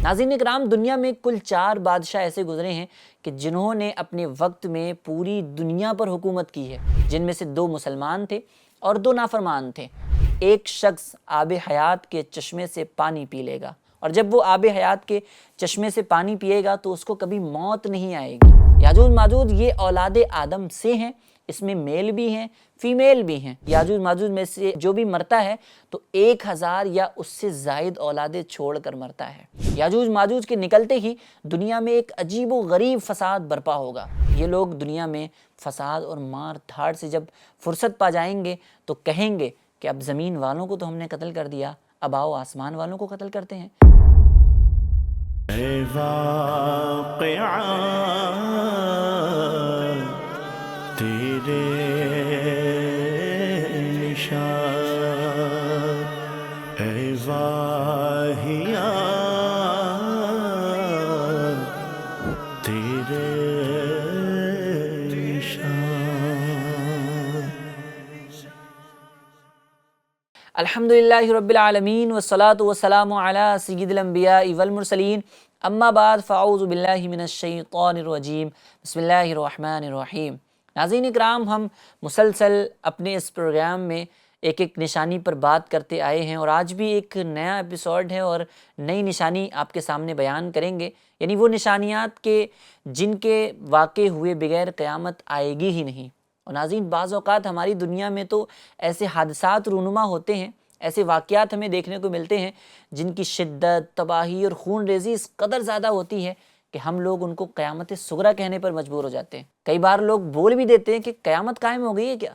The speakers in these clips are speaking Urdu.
ناظرین اکرام، دنیا میں کل 4 بادشاہ ایسے گزرے ہیں کہ جنہوں نے اپنے وقت میں پوری دنیا پر حکومت کی ہے، جن میں سے 2 مسلمان تھے اور 2 نافرمان تھے۔ ایک شخص آب حیات کے چشمے سے پانی پی لے گا، اور جب وہ آب حیات کے چشمے سے پانی پیے گا تو اس کو کبھی موت نہیں آئے گی۔ یاجوج ماجوج یہ اولاد آدم سے ہیں، اس میں میل بھی ہیں فیمیل بھی ہیں۔ یاجوج ماجوج میں سے جو بھی مرتا ہے تو 1000 یا اس سے زائد اولادیں چھوڑ کر مرتا ہے۔ یاجوج ماجوج کے نکلتے ہی دنیا میں ایک عجیب و غریب فساد برپا ہوگا۔ یہ لوگ دنیا میں فساد اور مار دھاڑ سے جب فرصت پا جائیں گے تو کہیں گے کہ اب زمین والوں کو تو ہم نے قتل کر دیا، اب آؤ آسمان والوں کو قتل کرتے ہیں۔ اے واقعہ تیرے نشان، اے واہیا تیرے نشان۔ الحمدللہ رب العالمین والصلاة والسلام علی سید الانبیاء والمرسلین، اما بعد فاعوذ باللہ من الشیطان الرجیم، بسم اللہ الرحمن الرحیم۔ ناظرین اکرام، ہم مسلسل اپنے اس پروگرام میں ایک نشانی پر بات کرتے آئے ہیں، اور آج بھی ایک نیا ایپیسوڈ ہے اور نئی نشانی آپ کے سامنے بیان کریں گے، یعنی وہ نشانیات کے جن کے واقع ہوئے بغیر قیامت آئے گی ہی نہیں۔ اور ناظرین، بعض اوقات ہماری دنیا میں تو ایسے حادثات رونما ہوتے ہیں، ایسے واقعات ہمیں دیکھنے کو ملتے ہیں جن کی شدت، تباہی اور خون ریزی اس قدر زیادہ ہوتی ہے کہ ہم لوگ ان کو قیامت صغریٰ کہنے پر مجبور ہو جاتے ہیں۔ کئی بار لوگ بول بھی دیتے ہیں کہ قیامت قائم ہو گئی ہے کیا؟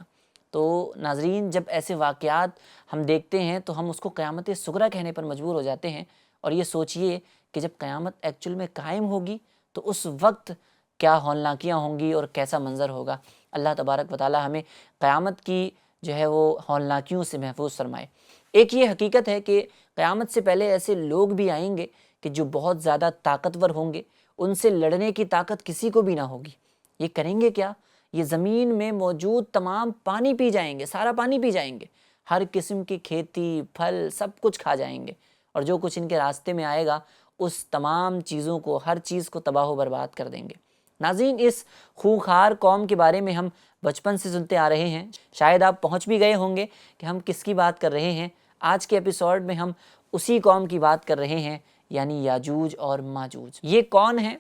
تو ناظرین، جب ایسے واقعات ہم دیکھتے ہیں تو ہم اس کو قیامت صغریٰ کہنے پر مجبور ہو جاتے ہیں، اور یہ سوچئے کہ جب قیامت ایکچول میں قائم ہوگی تو اس وقت کیا ہولناکیاں ہوں گی اور کیسا منظر ہوگا۔ اللہ تبارک و تعالی ہمیں قیامت کی جو ہے وہ ہولناکیوں سے محفوظ فرمائے۔ ایک یہ حقیقت ہے کہ قیامت سے پہلے ایسے لوگ بھی آئیں گے کہ جو بہت زیادہ طاقتور ہوں گے، ان سے لڑنے کی طاقت کسی کو بھی نہ ہوگی۔ یہ کریں گے کیا؟ یہ زمین میں موجود تمام پانی پی جائیں گے، سارا پانی پی جائیں گے، ہر قسم کی کھیتی، پھل، سب کچھ کھا جائیں گے، اور جو کچھ ان کے راستے میں آئے گا اس تمام چیزوں کو، ہر چیز کو تباہ و برباد کر دیں گے۔ ناظرین، اس خونخوار قوم کے بارے میں ہم بچپن سے سنتے آ رہے ہیں، شاید آپ پہنچ بھی گئے ہوں گے کہ ہم کس کی بات کر رہے ہیں۔ آج کے ایپیسوڈ میں ہم اسی قوم کی بات کر رہے ہیں، یعنی یاجوج اور ماجوج۔ یہ کون ہیں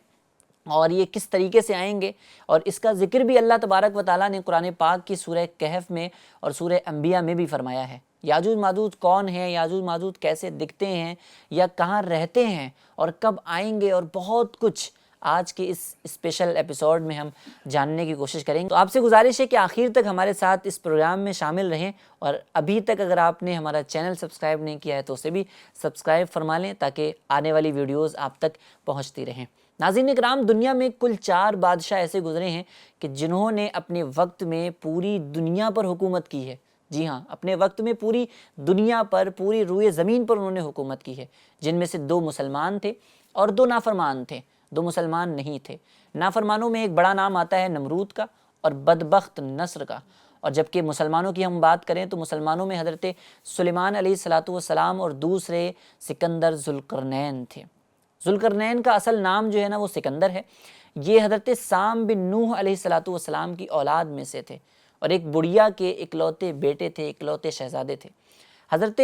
اور یہ کس طریقے سے آئیں گے، اور اس کا ذکر بھی اللہ تبارک و تعالیٰ نے قرآن پاک کی سورہ کہف میں اور سورہ انبیاء میں بھی فرمایا ہے۔ یاجوج ماجوج کون ہیں، یاجوج ماجوج کیسے دکھتے ہیں، یا کہاں رہتے ہیں، اور کب آئیں گے، اور بہت کچھ آج کے اس اسپیشل ایپیسوڈ میں ہم جاننے کی کوشش کریں گے۔ تو آپ سے گزارش ہے کہ آخر تک ہمارے ساتھ اس پروگرام میں شامل رہیں، اور ابھی تک اگر آپ نے ہمارا چینل سبسکرائب نہیں کیا ہے تو اسے بھی سبسکرائب فرما لیں تاکہ آنے والی ویڈیوز آپ تک پہنچتی رہیں۔ ناظرین اکرام، دنیا میں کل 4 بادشاہ ایسے گزرے ہیں کہ جنہوں نے اپنے وقت میں پوری دنیا پر حکومت کی ہے۔ جی ہاں، اپنے وقت میں پوری دنیا پر، پوری روئے زمین پر انہوں نے حکومت کی ہے، جن میں سے 2 مسلمان تھے اور 2 نافرمان تھے۔ 2 مسلمان نہیں تھے۔ نافرمانوں میں ایک بڑا نام آتا ہے نمرود کا اور بدبخت نصر کا، اور جبکہ مسلمانوں کی ہم بات کریں تو مسلمانوں میں حضرت سلیمان علیہ السلام اور دوسرے سکندر ذوالقرنین تھے۔ ذوالقرنین کا اصل نام جو ہے نا وہ سکندر ہے۔ یہ حضرت سام بن نوح علیہ السلام کی اولاد میں سے تھے، اور ایک بڑھیا کے اکلوتے بیٹے تھے، اکلوتے شہزادے تھے۔ حضرت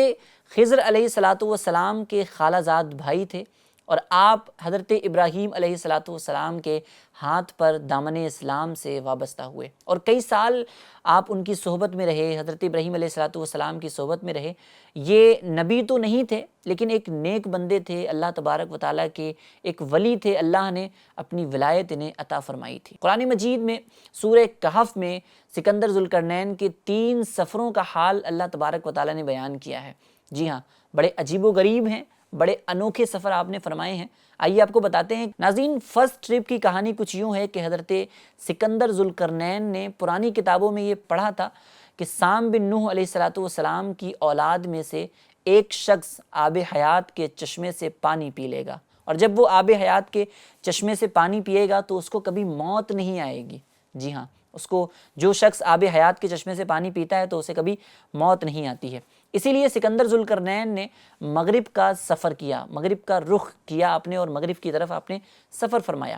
خضر علیہ السلام کے خالہ زاد بھائی تھے، اور آپ حضرت ابراہیم علیہ السلام کے ہاتھ پر دامن اسلام سے وابستہ ہوئے، اور کئی سال آپ ان کی صحبت میں رہے، حضرت ابراہیم علیہ السلام کی صحبت میں رہے۔ یہ نبی تو نہیں تھے لیکن ایک نیک بندے تھے، اللہ تبارک و تعالیٰ کے ایک ولی تھے، اللہ نے اپنی ولایت انہیں عطا فرمائی تھی۔ قرآن مجید میں سورہ کہف میں سکندر ذوالقرنین کے 3 سفروں کا حال اللہ تبارک و تعالیٰ نے بیان کیا ہے۔ جی ہاں، بڑے عجیب و غریب ہیں، بڑے انوکھے سفر آپ نے فرمائے ہیں۔ آئیے آپ کو بتاتے ہیں۔ ناظرین، فرسٹ ٹرپ کی کہانی کچھ یوں ہے کہ حضرت سکندر ذوالقرنین نے پرانی کتابوں میں یہ پڑھا تھا کہ سام بن نوح علیہ السلام کی اولاد میں سے ایک شخص آب حیات کے چشمے سے پانی پی لے گا، اور جب وہ آب حیات کے چشمے سے پانی پیے گا تو اس کو کبھی موت نہیں آئے گی۔ جی ہاں، اس کو جو شخص آب حیات کے چشمے سے پانی پیتا ہے تو اسے کبھی موت نہیں آتی ہے۔ اسی لیے سکندر ذوالقرنین نے مغرب کا سفر کیا، مغرب کا رخ کیا اپنے، اور مغرب کی طرف آپ نے سفر فرمایا۔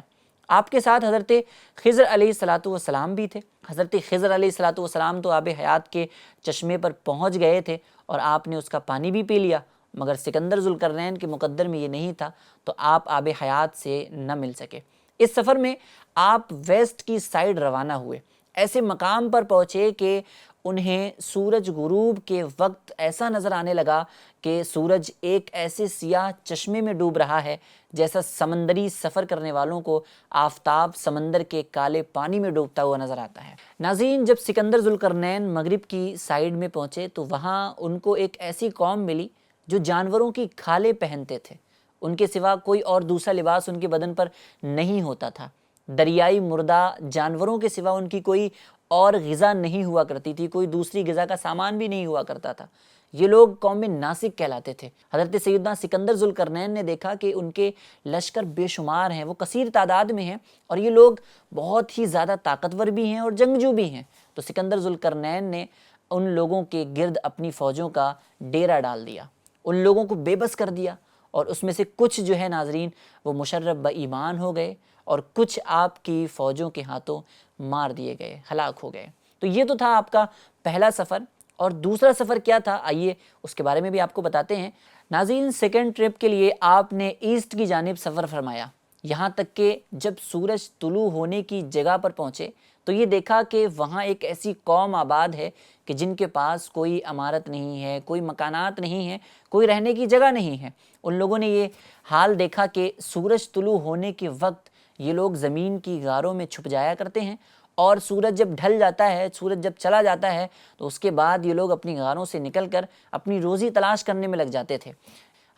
آپ کے ساتھ حضرت خضر علیہ السلام بھی تھے۔ حضرت خضر علیہ السلام تو آب حیات کے چشمے پر پہنچ گئے تھے اور آپ نے اس کا پانی بھی پی لیا، مگر سکندر ذوالقرنین کے مقدر میں یہ نہیں تھا، تو آپ آب حیات سے نہ مل سکے۔ اس سفر میں آپ ویسٹ کی سائیڈ روانہ ہوئے، ایسے مقام پر پہنچے کہ انہیں سورج غروب کے وقت ایسا نظر آنے لگا کہ سورج ایک ایسے سیاہ چشمے میں ڈوب رہا ہے جیسا سمندری سفر کرنے والوں کو آفتاب سمندر کے کالے پانی میں ڈوبتا ہوا نظر آتا ہے۔ ناظرین، جب سکندر ذوالقرنین مغرب کی سائیڈ میں پہنچے تو وہاں ان کو ایک ایسی قوم ملی جو جانوروں کی کھالیں پہنتے تھے، ان کے سوا کوئی اور دوسرا لباس ان کے بدن پر نہیں ہوتا تھا، دریائی مردہ جانوروں کے سوا ان کی کوئی اور غذا نہیں ہوا کرتی تھی، کوئی دوسری غذا کا سامان بھی نہیں ہوا کرتا تھا۔ یہ لوگ قوم ناسک کہلاتے تھے۔ حضرت سیدنا سکندر ذوالقرنین نے دیکھا کہ ان کے لشکر بے شمار ہیں، وہ کثیر تعداد میں ہیں، اور یہ لوگ بہت ہی زیادہ طاقتور بھی ہیں اور جنگجو بھی ہیں۔ تو سکندر ذوالقرنین نے ان لوگوں کے گرد اپنی فوجوں کا ڈیرا ڈال دیا، ان لوگوں کو بے بس کر دیا، اور اس میں سے کچھ جو ہے ناظرین وہ مشرف بایمان ہو گئے، اور کچھ آپ کی فوجوں کے ہاتھوں مار دیے گئے، ہلاک ہو گئے۔ تو یہ تو تھا آپ کا پہلا سفر، اور دوسرا سفر کیا تھا آئیے اس کے بارے میں بھی آپ کو بتاتے ہیں۔ ناظرین، سیکنڈ ٹرپ کے لیے آپ نے ایسٹ کی جانب سفر فرمایا، یہاں تک کہ جب سورج طلوع ہونے کی جگہ پر پہنچے تو یہ دیکھا کہ وہاں ایک ایسی قوم آباد ہے کہ جن کے پاس کوئی عمارت نہیں ہے، کوئی مکانات نہیں ہیں، کوئی رہنے کی جگہ نہیں ہے۔ ان لوگوں نے یہ حال دیکھا کہ سورج طلوع ہونے کے وقت یہ لوگ زمین کی غاروں میں چھپ جایا کرتے ہیں، اور سورج جب ڈھل جاتا ہے، سورج جب چلا جاتا ہے تو اس کے بعد یہ لوگ اپنی غاروں سے نکل کر اپنی روزی تلاش کرنے میں لگ جاتے تھے۔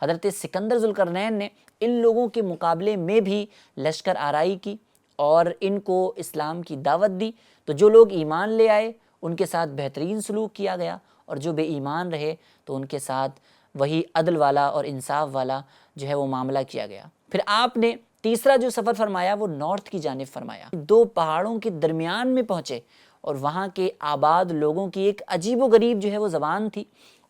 حضرت سکندر ذوالقرنین نے ان لوگوں کے مقابلے میں بھی لشکر آرائی کی اور ان کو اسلام کی دعوت دی، تو جو لوگ ایمان لے آئے ان کے ساتھ بہترین سلوک کیا گیا، اور جو بے ایمان رہے تو ان کے ساتھ وہی عدل والا اور انصاف والا جو ہے وہ معاملہ کیا گیا۔ پھر آپ نے تیسرا جو سفر فرمایا وہ نارتھ کی جانب فرمایا، دو پہاڑوں کے درمیان میں پہنچے، اور وہاں کے آباد لوگوں کی ایک عجیب و غریب جو ہے وہ زبان تھی،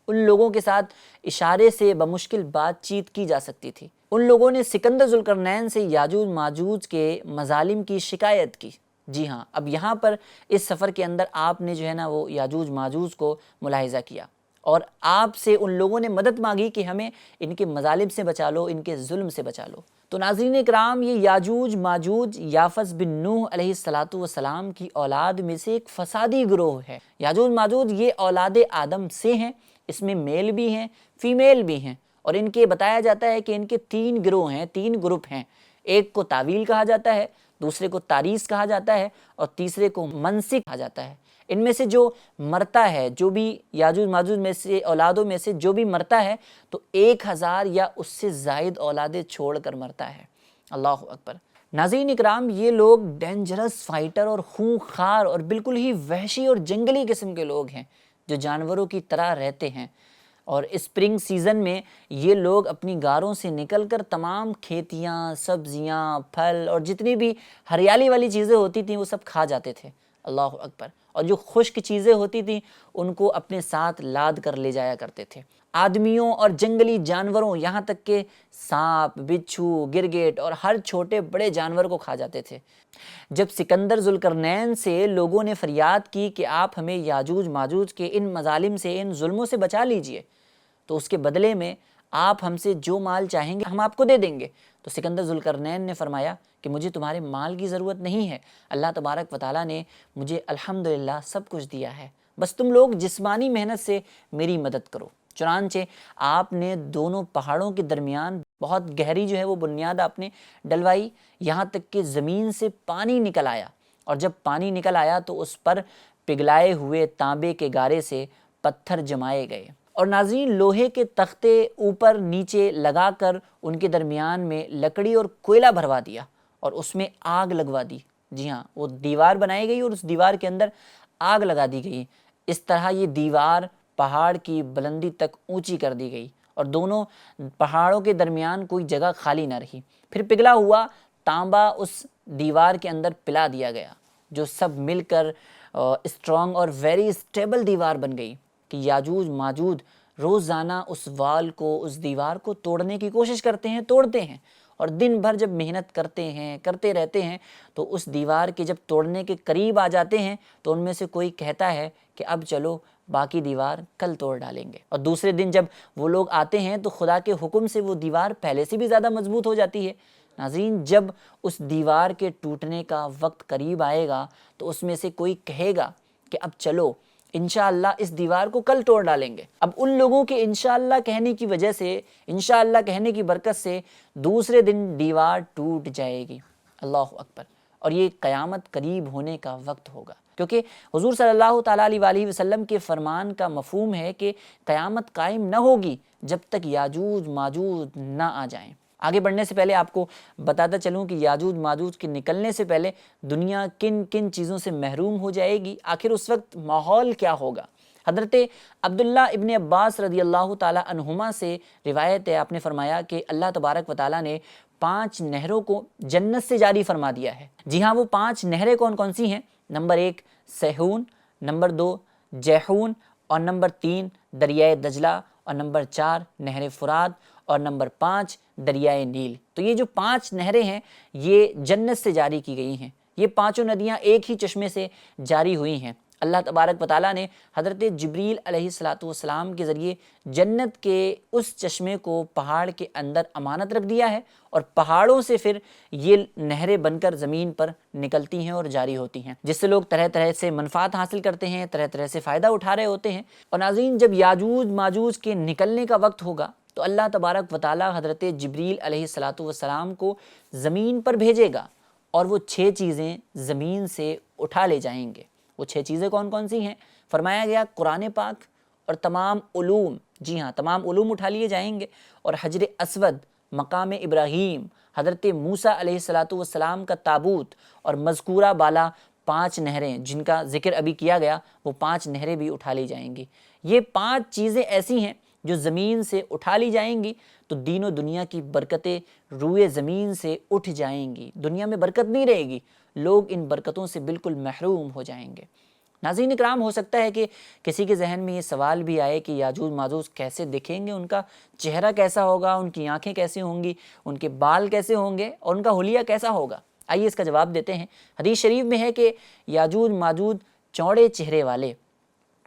ان لوگوں کے ساتھ اشارے سے بمشکل بات چیت کی جا سکتی تھی۔ ان لوگوں نے سکندر ذوالقرنین سے یاجوج ماجوج کے مظالم کی شکایت کی۔ جی ہاں، اب یہاں پر اس سفر کے اندر آپ نے جو ہے نا وہ یاجوج ماجوج کو ملاحظہ کیا، اور آپ سے ان لوگوں نے مدد مانگی کہ ہمیں ان کے مظالم سے بچا لو، ان کے ظلم سے بچا لو۔ تو ناظرین اکرام، یہ یاجوج ماجوج یافس بن نوح علیہ السلام کی اولاد میں سے ایک فسادی گروہ ہے۔ یاجوج ماجوج یہ اولاد آدم سے ہیں، اس میں میل بھی ہیں، فیمیل بھی ہیں، اور ان کے بتایا جاتا ہے کہ ان کے 3 گروہ ہیں، 3 گروپ ہیں۔ ایک کو تاویل کہا جاتا ہے، دوسرے کو تاریس کہا جاتا ہے، اور تیسرے کو منسک کہا جاتا ہے۔ ان میں سے جو مرتا ہے، جو بھی یاجوج ماجوج میں سے اولادوں میں سے جو بھی مرتا ہے تو 1000 یا اس سے زائد اولادیں چھوڑ کر مرتا ہے۔ اللہ اکبر۔ ناظرین اکرام، یہ لوگ ڈینجرس فائٹر اور خونخوار اور بالکل ہی وحشی اور جنگلی قسم کے لوگ ہیں جو جانوروں کی طرح رہتے ہیں، اور اسپرنگ سیزن میں یہ لوگ اپنی غاروں سے نکل کر تمام کھیتیاں، سبزیاں، پھل اور جتنی بھی ہریالی والی چیزیں ہوتی تھیں وہ سب کھا جاتے تھے۔ اللہ اکبر۔ اور جو خشک چیزیں ہوتی تھیں ان کو اپنے ساتھ لاد کر لے جایا کرتے تھے۔ آدمیوں اور جنگلی جانوروں، یہاں تک کہ سانپ، بچھو، گرگٹ اور ہر چھوٹے بڑے جانور کو کھا جاتے تھے۔ جب سکندر ذوالقرنین سے لوگوں نے فریاد کی کہ آپ ہمیں یاجوج ماجوج کے ان مظالم سے، ان ظلموں سے بچا لیجئے، تو اس کے بدلے میں آپ ہم سے جو مال چاہیں گے ہم آپ کو دے دیں گے، تو سکندر ذوالقرنین نے فرمایا کہ مجھے تمہارے مال کی ضرورت نہیں ہے، اللہ تبارک و تعالیٰ نے مجھے الحمدللہ سب کچھ دیا ہے، بس تم لوگ جسمانی محنت سے میری مدد کرو۔ چنانچہ آپ نے دونوں پہاڑوں کے درمیان بہت گہری جو ہے وہ بنیاد آپ نے ڈلوائی، یہاں تک کہ زمین سے پانی نکل آیا، اور جب پانی نکل آیا تو اس پر پگھلائے ہوئے تانبے کے گارے سے پتھر جمائے گئے، اور ناظرین لوہے کے تختے اوپر نیچے لگا کر ان کے درمیان میں لکڑی اور کوئلہ بھروا دیا اور اس میں آگ لگوا دی۔ جی ہاں، وہ دیوار بنائی گئی اور اس دیوار کے اندر آگ لگا دی گئی۔ اس طرح یہ دیوار پہاڑ کی بلندی تک اونچی کر دی گئی، اور دونوں پہاڑوں کے درمیان کوئی جگہ خالی نہ رہی۔ پھر پگھلا ہوا تانبا اس دیوار کے اندر پلا دیا گیا، جو سب مل کر اسٹرانگ اور ویری اسٹیبل دیوار بن گئی کہ یاجوج ماجوج روزانہ اس وال کو، اس دیوار کو توڑنے کی کوشش کرتے ہیں، توڑتے ہیں، اور دن بھر جب محنت کرتے ہیں، کرتے رہتے ہیں، تو اس دیوار کے جب توڑنے کے قریب آ جاتے ہیں تو ان میں سے کوئی کہتا ہے کہ اب چلو باقی دیوار کل توڑ ڈالیں گے، اور دوسرے دن جب وہ لوگ آتے ہیں تو خدا کے حکم سے وہ دیوار پہلے سے بھی زیادہ مضبوط ہو جاتی ہے۔ ناظرین، جب اس دیوار کے ٹوٹنے کا وقت قریب آئے گا تو اس میں سے کوئی کہے گا کہ اب چلو انشاءاللہ اس دیوار کو کل توڑ ڈالیں گے۔ اب ان لوگوں کے انشاءاللہ کہنے کی وجہ سے، انشاءاللہ کہنے کی برکت سے دوسرے دن دیوار ٹوٹ جائے گی۔ اللہ اکبر! اور یہ قیامت قریب ہونے کا وقت ہوگا، کیونکہ حضور صلی اللہ تعالیٰ علیہ وسلم کے فرمان کا مفہوم ہے کہ قیامت قائم نہ ہوگی جب تک یاجوج ماجوج نہ آ جائیں۔ آگے بڑھنے سے پہلے آپ کو بتاتا چلوں کہ یاجوج ماجوج کے نکلنے سے پہلے دنیا کن کن چیزوں سے محروم ہو جائے گی، آخر اس وقت ماحول کیا ہوگا۔ حضرت عبداللہ ابن عباس رضی اللہ تعالیٰ عنہما سے روایت ہے، آپ نے فرمایا کہ اللہ تبارک و تعالیٰ نے 5 نہروں کو جنت سے جاری فرما دیا ہے۔ جی ہاں، وہ 5 نہریں کون کون سی ہیں؟ نمبر 1 سیحون، نمبر 2 جیحون، اور نمبر 3 دریائے دجلہ، اور نمبر 4 نہر فرات، اور نمبر 5 دریائے نیل۔ تو یہ جو 5 نہریں ہیں یہ جنت سے جاری کی گئی ہیں۔ یہ پانچوں ندیاں ایک ہی چشمے سے جاری ہوئی ہیں۔ اللہ تبارک و تعالیٰ نے حضرت جبریل علیہ السلام کے ذریعے جنت کے اس چشمے کو پہاڑ کے اندر امانت رکھ دیا ہے، اور پہاڑوں سے پھر یہ نہریں بن کر زمین پر نکلتی ہیں اور جاری ہوتی ہیں، جس سے لوگ طرح طرح سے منفعت حاصل کرتے ہیں، طرح طرح سے فائدہ اٹھا رہے ہوتے ہیں۔ اور ناظرین، جب یاجوج ماجوج کے نکلنے کا وقت ہوگا تو اللہ تبارک و تعالیٰ حضرت جبریل علیہ السلام کو زمین پر بھیجے گا، اور وہ 6 چیزیں زمین سے اٹھا لے جائیں گے۔ وہ 6 چیزیں کون کون سی ہیں؟ فرمایا گیا قرآن پاک اور تمام علوم، جی ہاں تمام علوم اٹھا لیے جائیں گے، اور حجر اسود، مقام ابراہیم، حضرت موسیٰ علیہ السلام کا تابوت، اور مذکورہ بالا 5 نہریں جن کا ذکر ابھی کیا گیا، وہ 5 نہریں بھی اٹھا لی جائیں گی۔ یہ 5 چیزیں ایسی ہیں جو زمین سے اٹھا لی جائیں گی تو دین و دنیا کی برکتیں روئے زمین سے اٹھ جائیں گی، دنیا میں برکت نہیں رہے گی، لوگ ان برکتوں سے بالکل محروم ہو جائیں گے۔ ناظرین اکرام، ہو سکتا ہے کہ کسی کے ذہن میں یہ سوال بھی آئے کہ یاجوج ماجوج کیسے دکھیں گے، ان کا چہرہ کیسا ہوگا، ان کی آنکھیں کیسی ہوں گی، ان کے بال کیسے ہوں گے، اور ان کا حلیہ کیسا ہوگا۔ آئیے اس کا جواب دیتے ہیں۔ حدیث شریف میں ہے کہ یاجوج ماجوج چوڑے چہرے والے،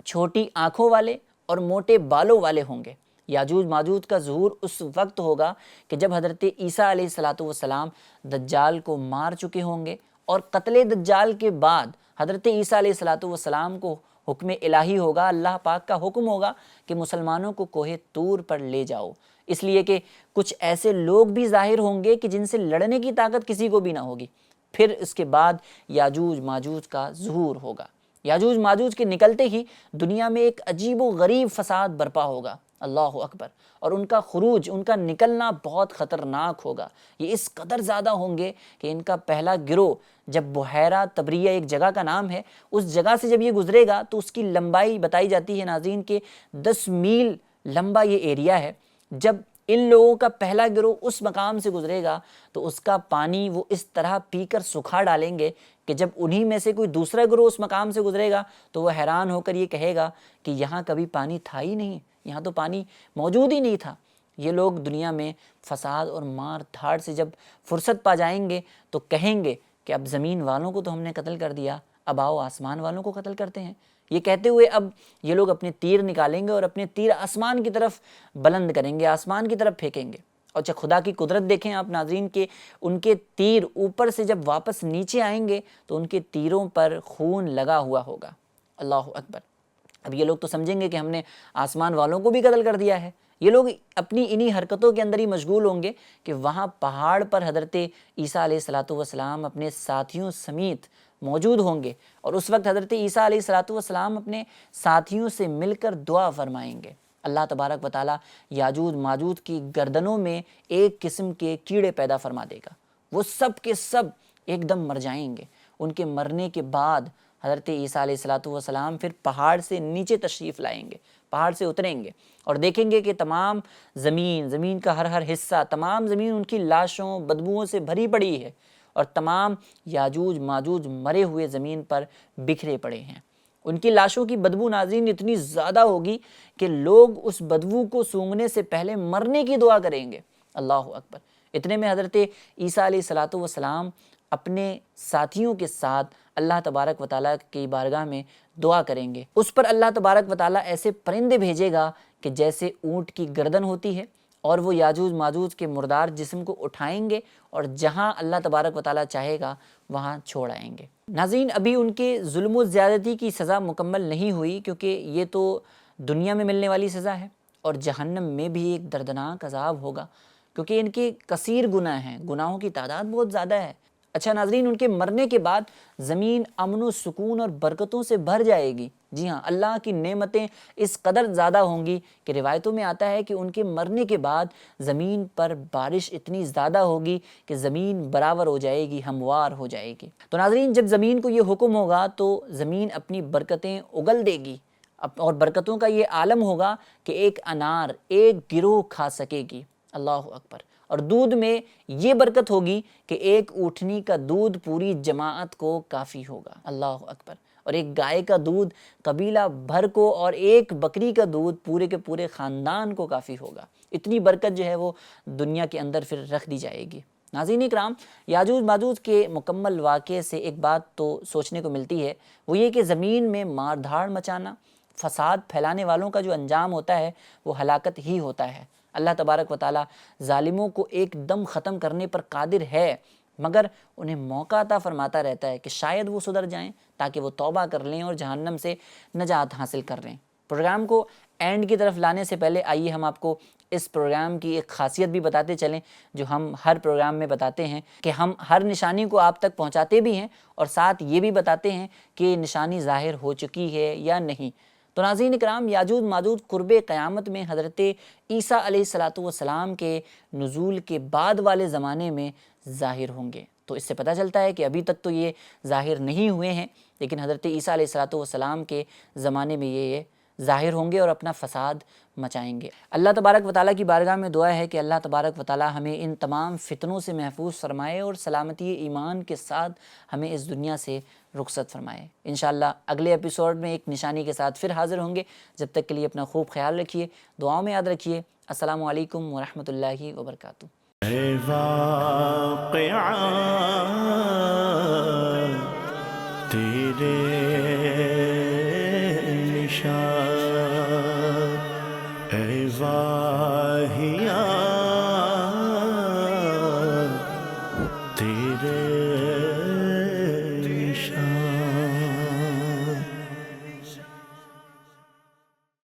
چھوٹی آنکھوں والے اور موٹے بالوں والے ہوں گے۔ یاجوج ماجوج کا ظہور اس وقت ہوگا کہ جب حضرت عیسیٰ علیہ السلام دجال کو مار چکے ہوں گے، اور قتل دجال کے بعد حضرت عیسیٰ علیہ السلام کو حکم الہی ہوگا، اللہ پاک کا حکم ہوگا کہ مسلمانوں کو کوہ طور پر لے جاؤ، اس لیے کہ کچھ ایسے لوگ بھی ظاہر ہوں گے کہ جن سے لڑنے کی طاقت کسی کو بھی نہ ہوگی۔ پھر اس کے بعد یاجوج ماجوج کا ظہور ہوگا۔ یاجوج ماجوج کے نکلتے ہی دنیا میں ایک عجیب و غریب فساد برپا ہوگا، اللہ اکبر، اور ان کا خروج، ان کا نکلنا بہت خطرناک ہوگا۔ یہ اس قدر زیادہ ہوں گے کہ ان کا پہلا گروہ جب بحیرہ طبریہ ایک جگہ کا نام ہے، اس جگہ سے جب یہ گزرے گا تو اس کی لمبائی بتائی جاتی ہے ناظرین کہ 10 میل لمبا یہ ایریا ہے۔ جب ان لوگوں کا پہلا گروہ اس مقام سے گزرے گا تو اس کا پانی وہ اس طرح پی کر سکھا ڈالیں گے کہ جب انہی میں سے کوئی دوسرا گروہ اس مقام سے گزرے گا تو وہ حیران ہو کر یہ کہے گا کہ یہاں کبھی پانی تھا ہی نہیں، یہاں تو پانی موجود ہی نہیں تھا۔ یہ لوگ دنیا میں فساد اور مار دھاڑ سے جب فرصت پا جائیں گے تو کہیں گے کہ اب زمین والوں کو تو ہم نے قتل کر دیا، اب آؤ آسمان والوں کو قتل کرتے ہیں۔ یہ کہتے ہوئے اب یہ لوگ اپنے تیر نکالیں گے اور اپنے تیر آسمان کی طرف بلند کریں گے، آسمان کی طرف پھینکیں گے۔ اور جب خدا کی قدرت دیکھیں آپ ناظرین کہ ان کے تیر اوپر سے جب واپس نیچے آئیں گے تو ان کے تیروں پر خون لگا ہوا ہوگا، اللہ اکبر۔ اب یہ لوگ تو سمجھیں گے کہ ہم نے آسمان والوں کو بھی قتل کر دیا ہے۔ یہ لوگ اپنی انہی حرکتوں کے اندر ہی مشغول ہوں گے کہ وہاں پہاڑ پر حضرت عیسیٰ علیہ السلام اپنے ساتھیوں سمیت موجود ہوں گے، اور اس وقت حضرت عیسیٰ علیہ السلام اپنے ساتھیوں سے مل کر دعا فرمائیں گے۔ اللہ تبارک و تعالیٰ یاجوج ماجوج کی گردنوں میں ایک قسم کے کیڑے پیدا فرما دے گا، وہ سب کے سب ایک دم مر جائیں گے۔ ان کے مرنے کے بعد حضرت عیسیٰ علیہ السلام پھر پہاڑ سے نیچے تشریف لائیں گے، پہاڑ سے اتریں گے اور دیکھیں گے کہ تمام زمین کا ہر حصہ، تمام زمین ان کی لاشوں بدبوؤں سے بھری پڑی ہے، اور تمام یاجوج ماجوج مرے ہوئے زمین پر بکھرے پڑے ہیں۔ ان کی لاشوں کی بدبو ناظرین اتنی زیادہ ہوگی کہ لوگ اس بدبو کو سونگھنے سے پہلے مرنے کی دعا کریں گے۔ اللہ اکبر۔ اتنے میں حضرت عیسیٰ علیہ الصلاۃ والسلام اپنے ساتھیوں کے ساتھ اللہ تبارک و تعالیٰ کی بارگاہ میں دعا کریں گے۔ اس پر اللہ تبارک و تعالیٰ ایسے پرندے بھیجے گا کہ جیسے اونٹ کی گردن ہوتی ہے، اور وہ یاجوج ماجوج کے مردار جسم کو اٹھائیں گے اور جہاں اللہ تبارک و تعالیٰ چاہے گا وہاں چھوڑ آئیں گے۔ ناظرین، ابھی ان کے ظلم و زیادتی کی سزا مکمل نہیں ہوئی، کیونکہ یہ تو دنیا میں ملنے والی سزا ہے، اور جہنم میں بھی ایک دردناک عذاب ہوگا، کیونکہ ان کے کثیر گناہ ہیں، گناہوں کی تعداد بہت زیادہ ہے۔ اچھا ناظرین، ان کے مرنے کے بعد زمین امن و سکون اور برکتوں سے بھر جائے گی۔ جی ہاں، اللہ کی نعمتیں اس قدر زیادہ ہوں گی کہ روایتوں میں آتا ہے کہ ان کے مرنے کے بعد زمین پر بارش اتنی زیادہ ہوگی کہ زمین برابر ہو جائے گی، ہموار ہو جائے گی۔ تو ناظرین، جب زمین کو یہ حکم ہوگا تو زمین اپنی برکتیں اگل دے گی، اور برکتوں کا یہ عالم ہوگا کہ ایک انار ایک گروہ کھا سکے گی۔ اللہ اکبر۔ اور دودھ میں یہ برکت ہوگی کہ ایک اونٹنی کا دودھ پوری جماعت کو کافی ہوگا۔ اللہ اکبر۔ اور ایک گائے کا دودھ قبیلہ بھر کو، اور ایک بکری کا دودھ پورے کے پورے خاندان کو کافی ہوگا۔ اتنی برکت جو ہے وہ دنیا کے اندر پھر رکھ دی جائے گی۔ ناظرین اکرام، یاجوج ماجوج کے مکمل واقعے سے ایک بات تو سوچنے کو ملتی ہے، وہ یہ کہ زمین میں مار دھاڑ مچانا، فساد پھیلانے والوں کا جو انجام ہوتا ہے وہ ہلاکت ہی ہوتا ہے۔ اللہ تبارک و تعالیٰ ظالموں کو ایک دم ختم کرنے پر قادر ہے، مگر انہیں موقع عطا فرماتا رہتا ہے کہ شاید وہ سدھر جائیں، تاکہ وہ توبہ کر لیں اور جہنم سے نجات حاصل کر لیں۔ پروگرام کو اینڈ کی طرف لانے سے پہلے آئیے ہم آپ کو اس پروگرام کی ایک خاصیت بھی بتاتے چلیں، جو ہم ہر پروگرام میں بتاتے ہیں، کہ ہم ہر نشانی کو آپ تک پہنچاتے بھی ہیں، اور ساتھ یہ بھی بتاتے ہیں کہ نشانی ظاہر ہو چکی ہے یا نہیں۔ تو ناظرین اکرام، یاجوج ماجوج قرب قیامت میں حضرت عیسیٰ علیہ الصلاۃ والسلام کے نزول کے بعد والے زمانے میں ظاہر ہوں گے۔ تو اس سے پتہ چلتا ہے کہ ابھی تک تو یہ ظاہر نہیں ہوئے ہیں، لیکن حضرت عیسیٰ علیہ الصلاۃ والسلام کے زمانے میں یہ ظاہر ہوں گے اور اپنا فساد مچائیں گے۔ اللہ تبارک و تعالیٰ کی بارگاہ میں دعا ہے کہ اللہ تبارک و تعالیٰ ہمیں ان تمام فتنوں سے محفوظ فرمائے اور سلامتی ایمان کے ساتھ ہمیں اس دنیا سے رخصت فرمائے۔ انشاءاللہ اگلے ایپیسوڈ میں ایک نشانی کے ساتھ پھر حاضر ہوں گے۔ جب تک کے لیے اپنا خوب خیال رکھیے، دعاؤں میں یاد رکھیے۔ السلام علیکم ورحمۃ اللہ وبرکاتہ۔ اے واقعہ تیرے نشان، اے واہیہ